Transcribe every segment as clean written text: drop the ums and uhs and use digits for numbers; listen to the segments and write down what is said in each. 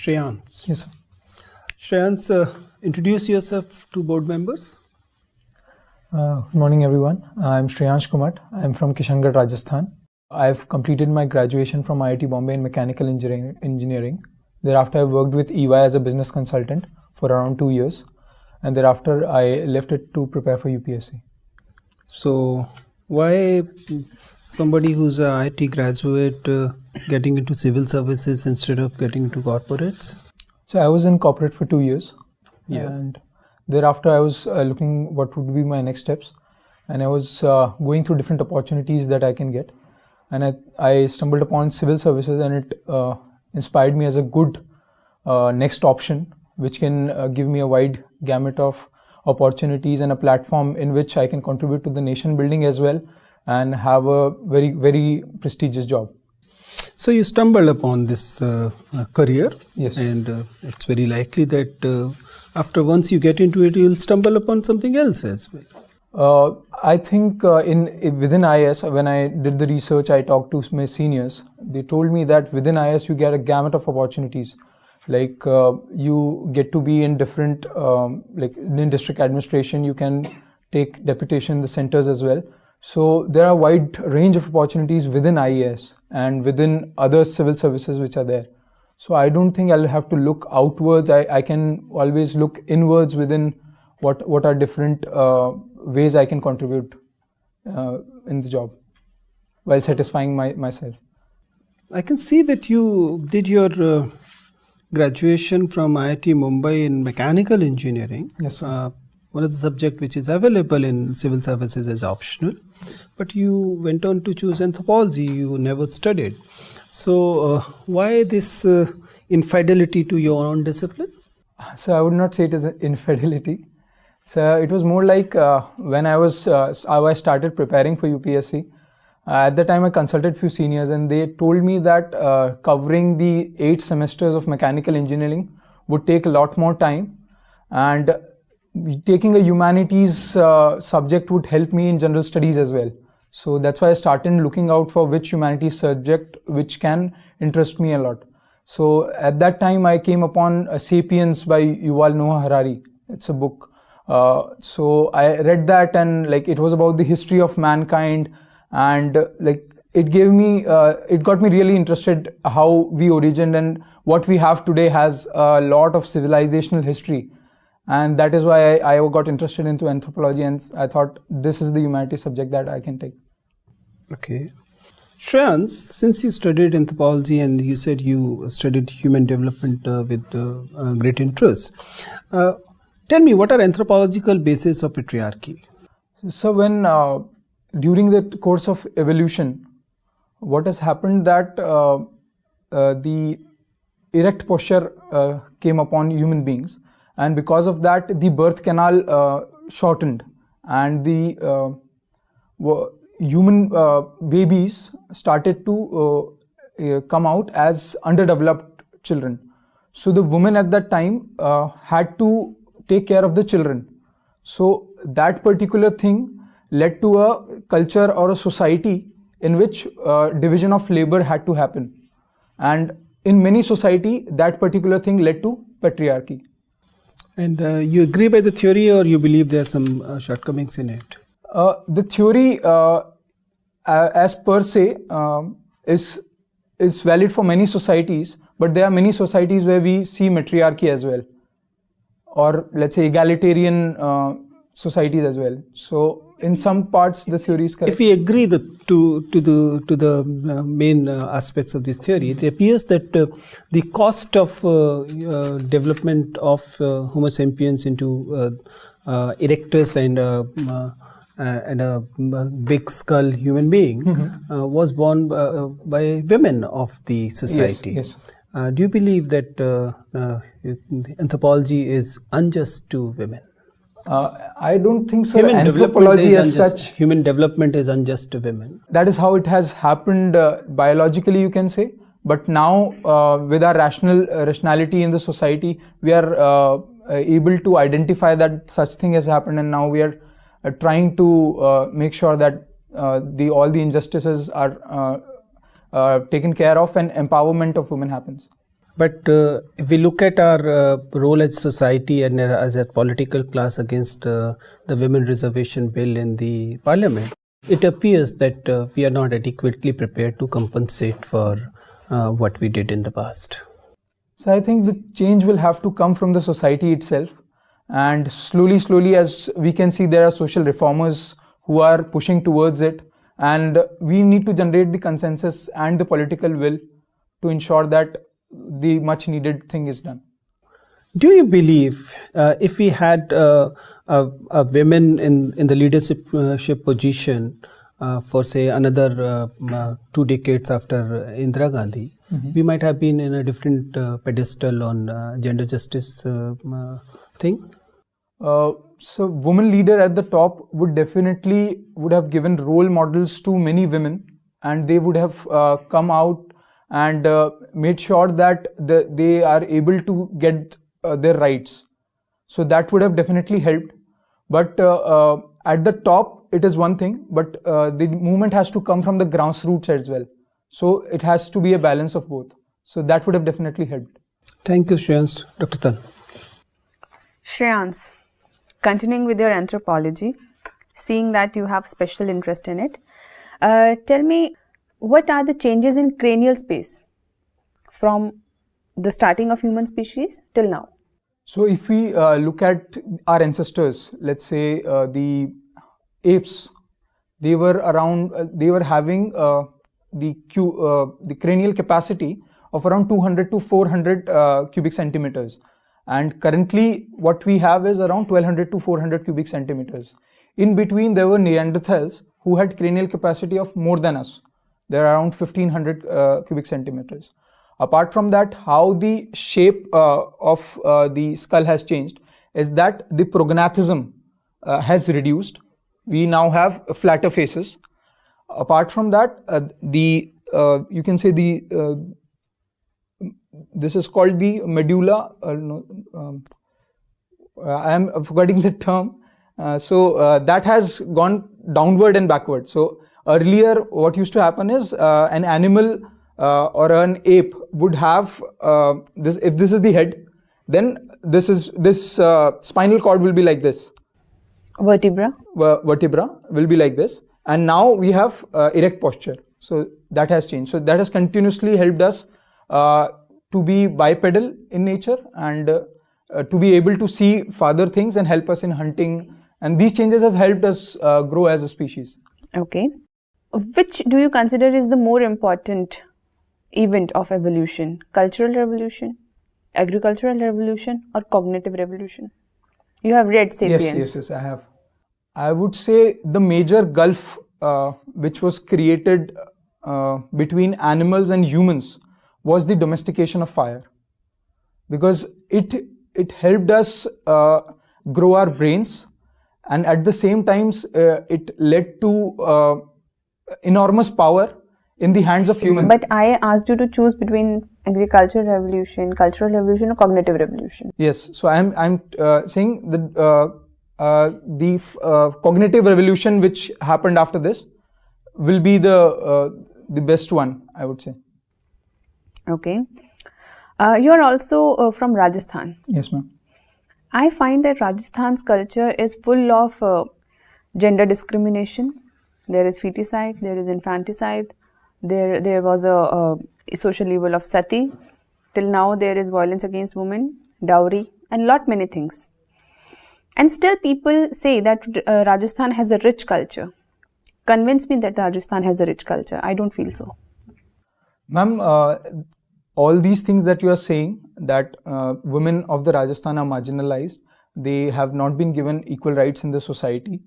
Shreyans. Yes, sir. Shreyans, introduce yourself to board members. Good morning, everyone. I'm Shreyansh Kumat. I'm from Kishangarh, Rajasthan. I've completed my graduation from IIT Bombay in mechanical engineering. Thereafter, I worked with EY as a business consultant for around 2 years. And thereafter, I left it to prepare for UPSC. So, why somebody who's an IIT graduate getting into civil services instead of getting into corporates? So, I was in corporate for 2 years. Yeah. And thereafter, I was looking what would be my next steps. And I was going through different opportunities that I can get. And I stumbled upon civil services, and it inspired me as a good next option, which can give me a wide gamut of opportunities and a platform in which I can contribute to the nation building as well and have a very, very prestigious job. So you stumbled upon this career. Yes. And it's very likely that after once you get into it, you'll stumble upon something else as well. I think within IS, when I did the research, I talked to my seniors. They told me that within IS, you get a gamut of opportunities. Like you get to be in different, like in district administration, you can take deputation in the centers as well. So there are a wide range of opportunities within IAS and within other civil services which are there. So I don't think I'll have to look outwards. I can always look inwards within what are different ways I can contribute in the job while satisfying myself. I can see that you did your graduation from IIT Mumbai in mechanical engineering. Yes, sir. One of the subjects which is available in civil services as optional. Yes. But you went on to choose anthropology. You never studied. So why this infidelity to your own discipline? So I would not say it is an infidelity. So it was more like when I started preparing for UPSC. At the time I consulted few seniors, and they told me that covering the 8 semesters of mechanical engineering would take a lot more time, and taking a humanities subject would help me in general studies as well. So that's why I started looking out for which humanities subject which can interest me a lot. So at that time I came upon Sapiens by Yuval Noah Harari. It's a book. So I read that, and like it was about the history of mankind, and like it got me really interested how we originated, and what we have today has a lot of civilizational history. And that is why I got interested into anthropology, and I thought this is the humanities subject that I can take. Okay. Shreyans, since you studied anthropology and you said you studied human development with great interest, tell me, what are anthropological bases of patriarchy? So when during the course of evolution, what has happened that the erect posture came upon human beings, and because of that the birth canal shortened, and the human babies started to come out as underdeveloped children. So the woman at that time had to take care of the children. So that particular thing led to a culture or a society in which division of labor had to happen. And in many society, that particular thing led to patriarchy. And you agree by the theory, or you believe there are some shortcomings in it? The theory as per se is valid for many societies, but there are many societies where we see matriarchy as well, or let's say egalitarian societies as well. So in some parts the theory is correct. If we agree to the main aspects of this theory, it appears that the cost of development of Homo sapiens into erectus and a big skull human being was born by women of the society. Yes, yes. Do you believe that anthropology is unjust to women? I don't think so. Anthropology as such. Human development is unjust to women. That is how it has happened biologically, you can say. But now, with our rationality in the society, we are able to identify that such thing has happened, and now we are trying to make sure that all the injustices are taken care of and empowerment of women happens. But if we look at our role as society and as a political class against the women reservation bill in the parliament, it appears that we are not adequately prepared to compensate for what we did in the past. So I think the change will have to come from the society itself, and slowly, as we can see, there are social reformers who are pushing towards it, and we need to generate the consensus and the political will to ensure that the much needed thing is done. Do you believe if we had a women in the leadership position for say another 2 decades after Indira Gandhi, we might have been in a different pedestal on gender justice thing? So woman leader at the top would definitely have given role models to many women, and they would have come out and made sure that they are able to get their rights. So that would have definitely helped. But at the top, it is one thing, but the movement has to come from the grassroots as well. So it has to be a balance of both. So that would have definitely helped. Thank you, Shreyans. Dr. Tal. Shreyans, continuing with your anthropology, seeing that you have special interest in it, tell me, what are the changes in cranial space from the starting of human species till now? So if we look at our ancestors, let's say the apes, they were having the cranial capacity of around 200 to 400 cubic centimeters. And currently what we have is around 1200 to 400 cubic centimeters. In between, there were Neanderthals who had cranial capacity of more than us. They're around 1500 cubic centimeters. Apart from that, how the shape of the skull has changed is that the prognathism has reduced. We now have flatter faces. Apart from that, you can say this is called the medulla. I am forgetting the term. So that has gone downward and backward. So earlier, what used to happen is an animal or an ape would have this. If this is the head, then this spinal cord will be like this. Vertebra will be like this, and now we have erect posture. So that has changed. So that has continuously helped us to be bipedal in nature and to be able to see farther things and help us in hunting. And these changes have helped us grow as a species. Okay. Which do you consider is the more important event of evolution? Cultural revolution, agricultural revolution, or cognitive revolution? You have read *Sapiens*. Yes, I have. I would say the major gulf which was created between animals and humans was the domestication of fire, because it helped us grow our brains, and at the same time it led to enormous power in the hands of humans. But I asked you to choose between agricultural revolution, cultural revolution, or cognitive revolution. Yes, so I'm saying that the cognitive revolution which happened after this will be the best one, I would say. Okay. You are also from Rajasthan. Yes, ma'am. I find that Rajasthan's culture is full of gender discrimination. There is feticide, there is infanticide, there was a social evil of sati. Till now there is violence against women, dowry, and many things. And still people say that Rajasthan has a rich culture. Convince me that Rajasthan has a rich culture. I don't feel so. Ma'am, all these things that you are saying, that women of the Rajasthan are marginalized, they have not been given equal rights in the society.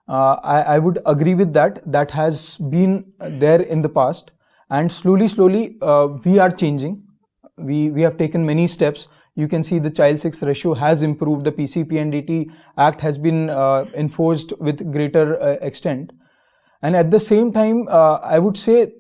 I would agree with that. That has been there in the past, and slowly we are changing. We have taken many steps. You can see the child sex ratio has improved. The PCPNDT Act has been enforced with greater extent. And at the same time, I would say